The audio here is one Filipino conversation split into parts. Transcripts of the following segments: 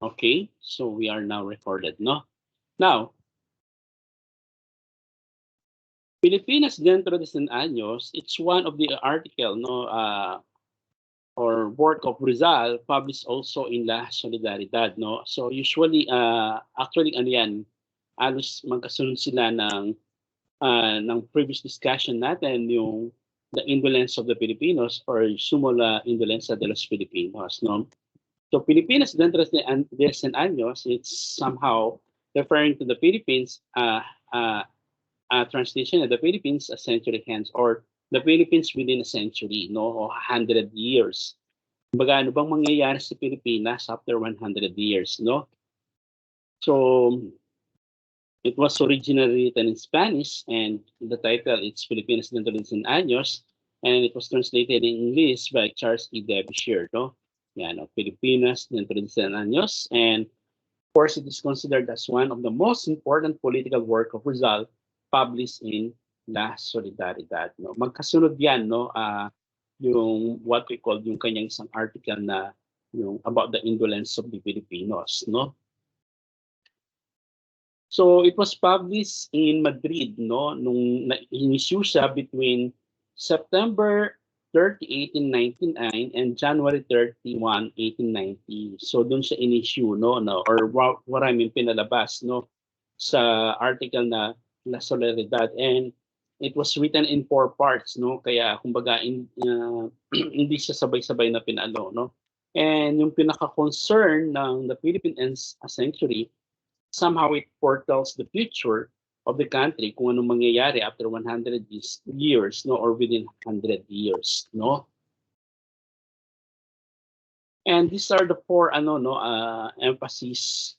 Okay, so we are now recorded, no? Now, Filipinas dentro de 100 años, it's one of the article, no, or work of Rizal published also in La Solidaridad, no? So usually, actually, ano yan, alos magkasunod sila ng previous discussion natin, yung the indolence of the Filipinos or sumula indolencia de los Filipinos, no? So Pilipinas dentro de 100 años, it's somehow referring to the Philippines, uh, translation of the Philippines a century hence, or the Philippines within a century, no, or 100 years. Kumbaga, ano bang mangyayari sa Pilipinas after 100 years, no? So, it was originally written in Spanish, and the title is Filipinas dentro de 100 años, and it was translated in English by Charles E. Derbyshire, no? Yan, no? Filipinas dentro de 100 años, and of course, it is considered as one of the most important political work of Rizal published in La Solidaridad. No? Magkasunod yan, no? Yung what we call yung kanyang isang article na yung about the indolence of the Filipinos. No? So it was published in Madrid, no, nung na-issue siya between September 30, 1899 and January 31, 1890. So doon siya in-issue, no, or maraming pinalabas, no, sa article na La Solidaridad, and it was written in 4 parts, no, kaya kumbaga hindi siya sabay-sabay na pinalo, no. And yung pinaka-concern ng the Philippine century, somehow it foretells the future of the country kung anong mangyayari after 100 years, no, or within 100 years, no. And these are the four emphases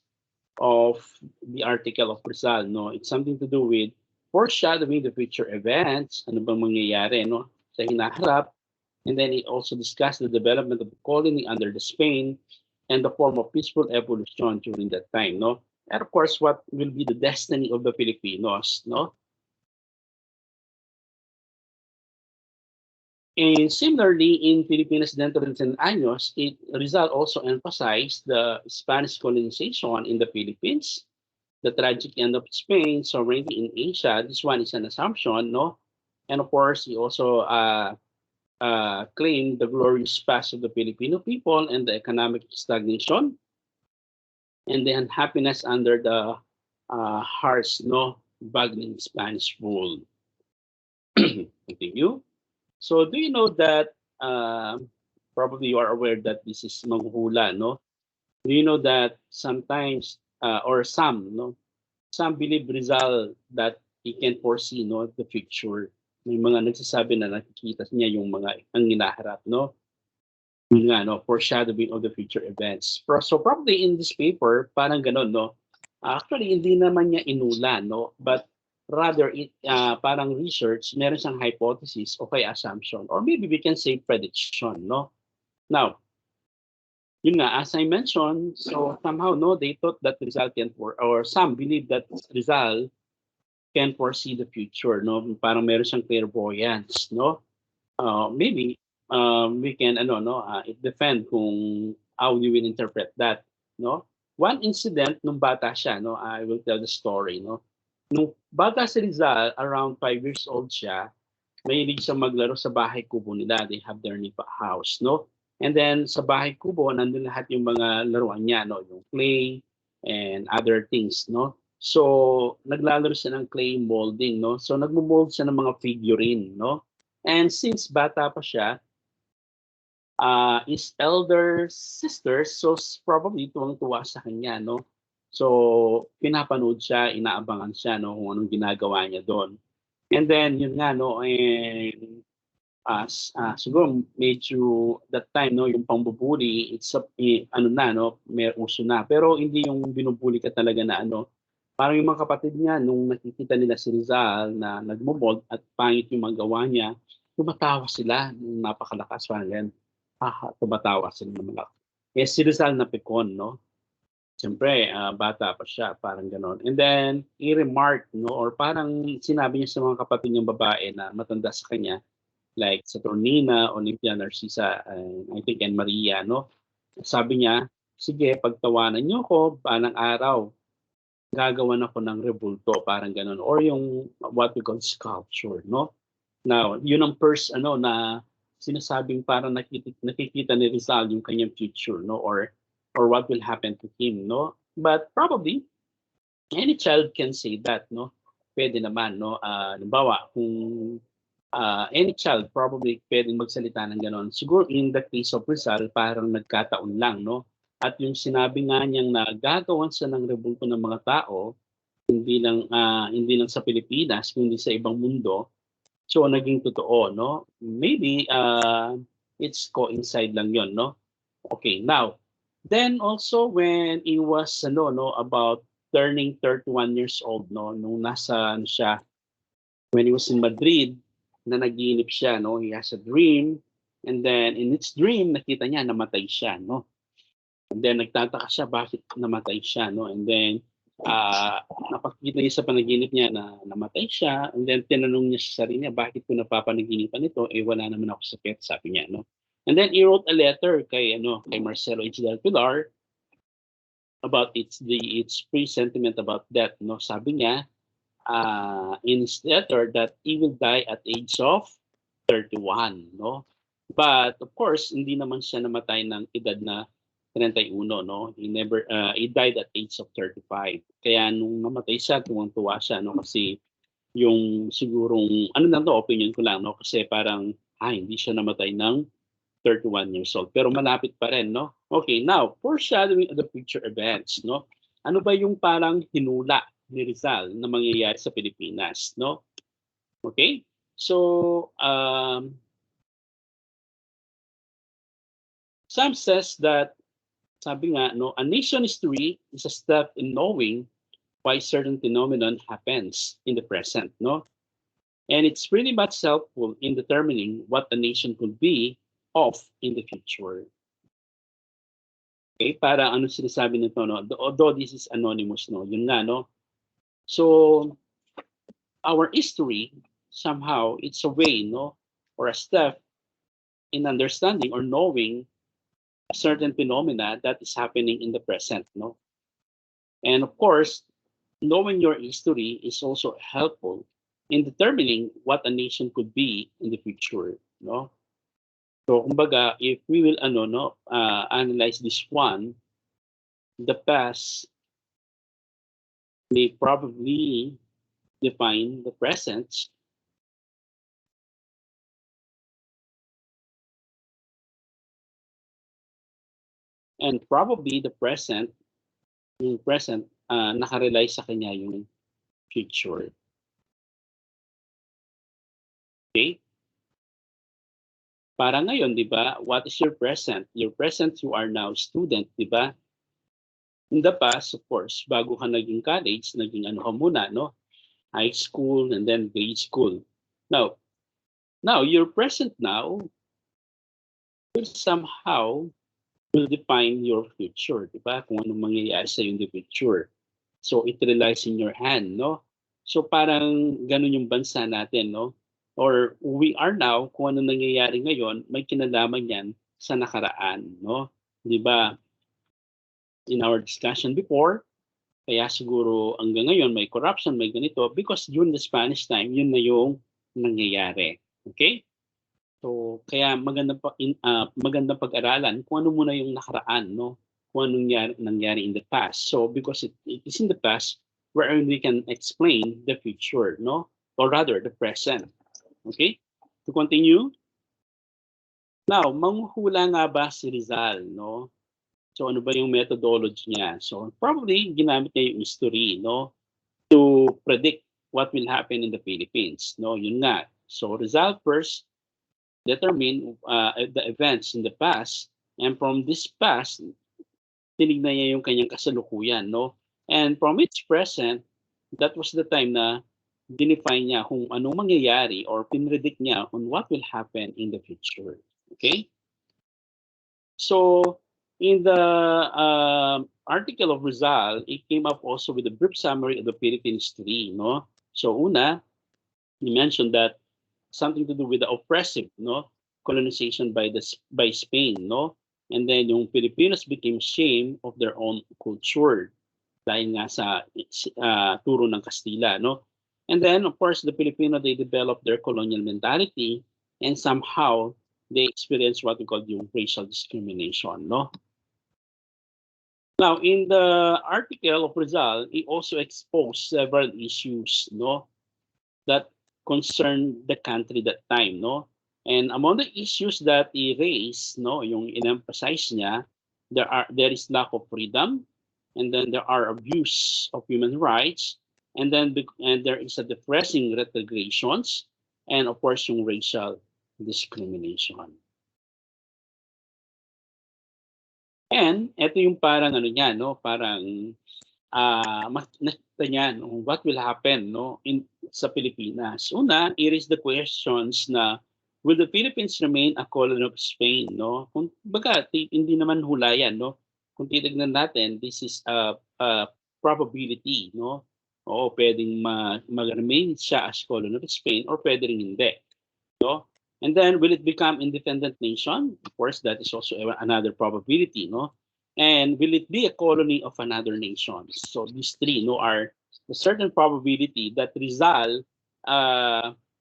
of the article of Rizal, no. It's something to do with foreshadowing the future events, ano bang mangyayari, no, sa hinaharap. And then it also discussed the development of the colony under the Spain and the form of peaceful evolution during that time, no. And of course, what will be the destiny of the Filipinos, no? And similarly, in Filipinas dentro de 100 años, Rizal also emphasized the Spanish colonization in the Philippines, the tragic end of Spain's sovereignty in Asia. This one is an assumption, no? And of course, he also claimed the glorious past of the Filipino people and the economic stagnation and the unhappiness under the harsh, no, battling Spanish rule. Continue. So, do you know that probably you are aware that this is manghuhula, no? Do you know that sometimes or some, no, some believe Rizal that he can foresee, no, the future. May mga nagsasabi na nakikita niya yung mga ang hinaharap, no? Yun nga, no, foreshadowing of the future events. So probably in this paper, parang ganun, no? Actually, hindi naman niya inula, no? But rather, parang research, meron siyang hypothesis o kaya assumption. Or maybe we can say prediction, no? Now, yun nga, as I mentioned, so somehow, no, they thought that Rizal can, or some believe that Rizal can foresee the future, no? Parang meron siyang clairvoyance, no? Maybe we can it depend kung how we will interpret that, no. One incident nung bata siya, no, I will tell the story, no. Nung bata si Rizal, around 5 years old siya, mahilig siya maglaro sa bahay kubo nila. They have their nipa house, no. And then sa bahay kubo nandun lahat yung mga laruan niya, no, yung clay and other things, no. So naglalaro siya ng clay molding, no. So nagmo-mold siya ng mga figurine, no. And since bata pa siya, his elder sister, so probably tuwang-tuwa sa kanya, no? So, pinapanood siya, inaabangan siya, no, kung anong ginagawa niya doon. And then, yun nga, no, and siguro medyo that time, no, yung pambubuli, it's ano na, no, may uso na. Pero hindi yung binubuli ka talaga na ano, parang yung mga kapatid niya, nung nakikita nila si Rizal na nagmo-mold at pangit yung magawa niya, tumatawa sila, napakalakas, parang yan. Tumatawa sila ng mga. Eh, si Rizal napikon, no? Siyempre, bata pa siya, parang gano'n. And then, i-remark, no? Or parang sinabi niya sa mga kapatid niyang babae na matanda sa kanya, like sa Tornina, Olympia, Narcisa, I think, and Maria, no? Sabi niya, sige, pagtawanan niyo ko, balang araw, gagawan ako ng rebulto, parang gano'n. Or yung what we call sculpture, no? Now, yun ang first, na sinasabing parang nakikita ni Rizal yung kanyang future, no? Or what will happen to him, no? But probably, any child can say that, no? Pwede naman, no? Halimbawa, kung any child probably pwedeng magsalita ng gano'n. Siguro in the case of Rizal, parang nagkataon lang, no? At yung sinabi nga niyang na gagawan siya ng rebulto ng mga tao, hindi lang sa Pilipinas, kundi sa ibang mundo. So naging totoo, no? Maybe it's coincide lang 'yon, no? Okay, now, then also when he was no, about turning 31 years old, no, nung nasa ano siya, when he was in Madrid, na naginip siya, no? He has a dream, and then in its dream nakita niya namatay siya, no? And then nagtataka siya bakit namatay siya, no? And then napakita niya sa panaginip niya na namatay siya, and then tinanong niya sa sarili niya, bakit ko napapanaginipan ito? Eh wala naman ako sakit, sabi niya, no? And then he wrote a letter kay Marcelo H. del Pilar about its pre-sentiment about death, no? Sabi niya, in his letter that he will die at age of 31, no? But of course, hindi naman siya namatay ng edad na 31, no? He died at age of 35. Kaya nung namatay siya, tuwang-tuwa siya, no? Kasi yung sigurong, ano lang to, opinion ko lang, no? Kasi parang, hindi siya namatay ng 31 years old. Pero malapit pa rin, no? Okay, now, foreshadowing of the future events, no? Ano ba yung parang hinula ni Rizal na mangyayari sa Pilipinas, no? Okay? So, some says that, sabi nga, no, a nation history is a step in knowing why certain phenomenon happens in the present, no? And it's pretty much helpful in determining what the nation could be of in the future. Okay, para ano sinasabi nito, no? Although this is anonymous, no? Yun nga, no? So, our history, somehow, it's a way, no? Or a step in understanding or knowing a certain phenomena that is happening in the present, no? And of course, knowing your history is also helpful in determining what a nation could be in the future, no? So, kumbaga, if we will analyze this one, the past may probably define the present, and probably yung present, nakarely sa kanya yung future. Okay? Para ngayon, di ba, what is your present? Your present, you are now student, di ba? In the past, of course, bago ka naging college, naging ano ka muna, no? High school and then grade school. Now your present now will somehow will define your future, di ba? Kung anong mangyayari sa in the future. So it relies in your hand, no? So parang ganun yung bansa natin, no? Or we are now, kung ano nangyayari ngayon, may kinalaman yan sa nakaraan, no? Di ba? In our discussion before, kaya siguro hanggang ngayon may corruption, may ganito, because during the Spanish time, yun na yung nangyayari. Okay? So, kaya magandang pag-aralan kung ano muna yung nakaraan, no? Kung anong nangyari in the past. So, because it is in the past where we can explain the future, no? Or rather, the present. Okay? To continue. Now, manghuhula nga ba si Rizal, no? So, ano ba yung methodology niya? So, probably ginamit niya yung history, no? To predict what will happen in the Philippines, no? Yun nga. So, Rizal first determine the events in the past, and from this past, tinignan niya yung kanyang kasalukuyan, no? And from its present, that was the time na dinefine niya kung anong mangyayari or pinredict niya on what will happen in the future. Okay? So, in the article of Rizal, it came up also with a brief summary of the Philippine history, no? So, una, he mentioned that something to do with the oppressive, no, colonization by Spain, no, And then yung Filipinos became ashamed of their own culture dahil nga sa turo ng Kastila, no? And then, of course, the Filipino, they developed their colonial mentality and somehow they experienced what we call yung racial discrimination, no? Now, in the article of Rizal, he also exposed several issues, no, that concern the country that time, no? And among the issues that he raised, no, yung in-emphasize niya, there is lack of freedom, and then there are abuse of human rights, and then and there is a depressing retrogressions, and of course yung racial discrimination. And ito yung parang ano niya, no, parang nakita niya no, what will happen no sa Pilipinas. Una, it is the questions na will the Philippines remain a colony of Spain, no? Kung baga, hindi naman hulayan, no? Kung titignan natin, this is a probability, no? Oo, pwedeng mag-remain siya as colony of Spain or pwede rin hindi, no? And then, will it become independent nation? Of course, that is also another probability, no? And will it be a colony of another nation? So these three, no, are a certain probability that Rizal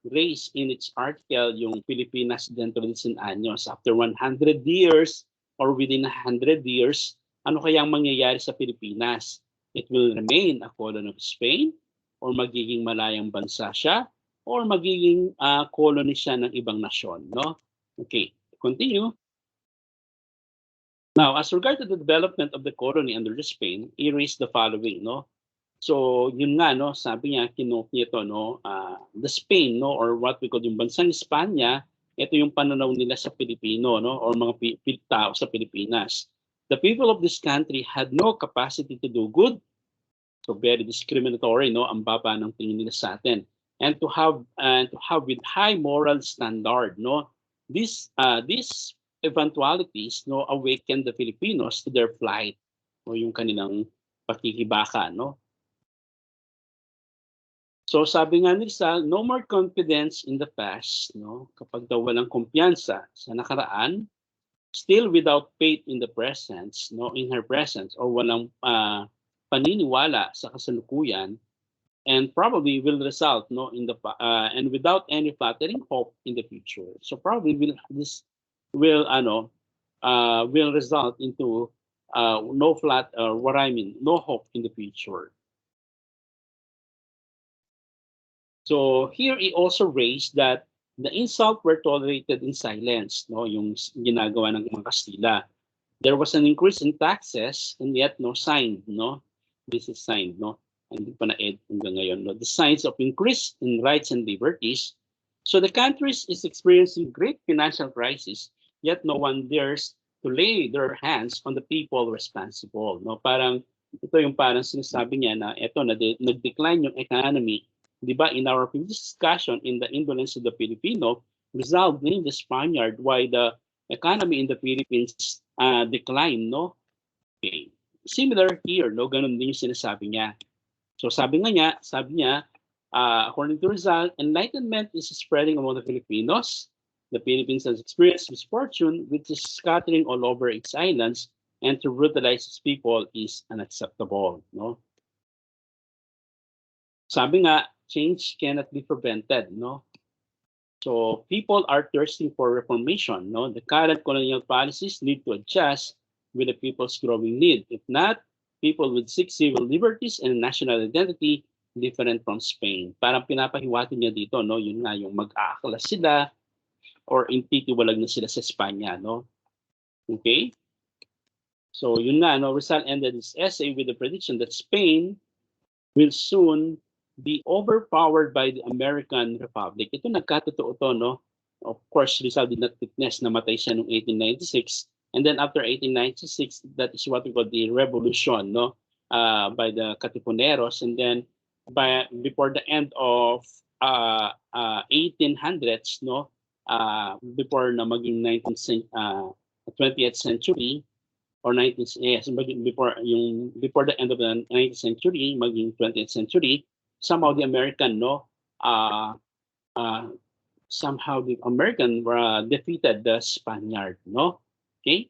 raised in its article, yung Filipinas Dentro de 100 años. After 100 years or within 100 years, ano kayang mangyayari sa Pilipinas? It will remain a colony of Spain or magiging malayang bansa siya or magiging colony siya ng ibang nasyon, no? Okay, continue. Now, as regard to the development of the colony under Spain, he raised the following, no? So, yun nga, no, sabi niya, kinote niya ito, no, the Spain, no, or what we call yung bansang Espanya, ito yung pananaw nila sa Pilipino, no, or mga tao sa Pilipinas. The people of this country had no capacity to do good, so very discriminatory, no, ang baba ng tingin nila sa atin. And to have with high moral standard, no, these eventualities, no, awaken the Filipinos to their plight, o yung kanilang pakikibaka, no. So sabi nga ni Rizal, no more confidence in the past, no, kapag daw walang kumpiyansa sa nakaraan, still without faith in the present, no, in her presence, or walang paniniwala sa kasalukuyan, and probably will result no in the and without any flattering hope in the future. So probably this will will result into no hope in the future. So here he also raised that the insult were tolerated in silence, no, yung ginagawa ng mga Kastila. There was an increase in taxes and yet no sign, no. This is signed, no. Hindi pa na-ed hanggang ngayon, no. The signs of increase in rights and liberties. So the country is experiencing great financial crisis, yet no one dares to lay their hands on the people responsible, no. Parang ito yung parang sinasabi niya na ito na nag-decline yung economy. Di ba, in our previous discussion in the indolence of the Filipino, Rizal named the Spaniard why the economy in the Philippines declined, no? Okay. Similar here, no? Ganun din yung sinasabi niya. So sabi niya, according to Rizal, enlightenment is spreading among the Filipinos. The Philippines has experienced misfortune, which is scattering all over its islands, and to brutalize its people is unacceptable, no? Sabi nga, change cannot be prevented, no? So people are thirsting for reformation, no? The current colonial policies need to adjust with the people's growing need. If not, people would seek civil liberties and national identity different from Spain. Parang pinapahiwatig niya dito, no? Yun nga, yung mag-aakla sila or intitiwalag na sila sa Espanya, no? Okay? So yun nga, no? Rizal ended his essay with the prediction that Spain will soon be overpowered by the American Republic. Ito nagkatotoo to, no? Of course, Rizal did not witness, namatay siya noong 1896. And then after 1896, that is what we call the revolution, no? By the Katipuneros. And then before the end of 1800s, no? Before na maging 20th century, or 19th, yes, before the end of the 19th century, maging 20th century, somehow the American, no, somehow the American defeated the Spaniard, no, okay.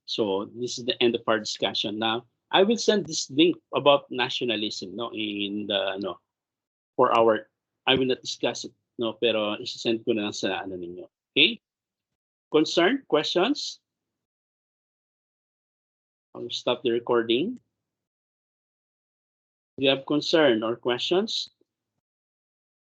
So this is the end of our discussion. Now, I will send this link about nationalism, no, in the, no, for our, I will not discuss it, no, pero isa-send ko na lang sa ano ninyo. Okay? Concern? Questions? I'll stop the recording. Do you have concern or questions?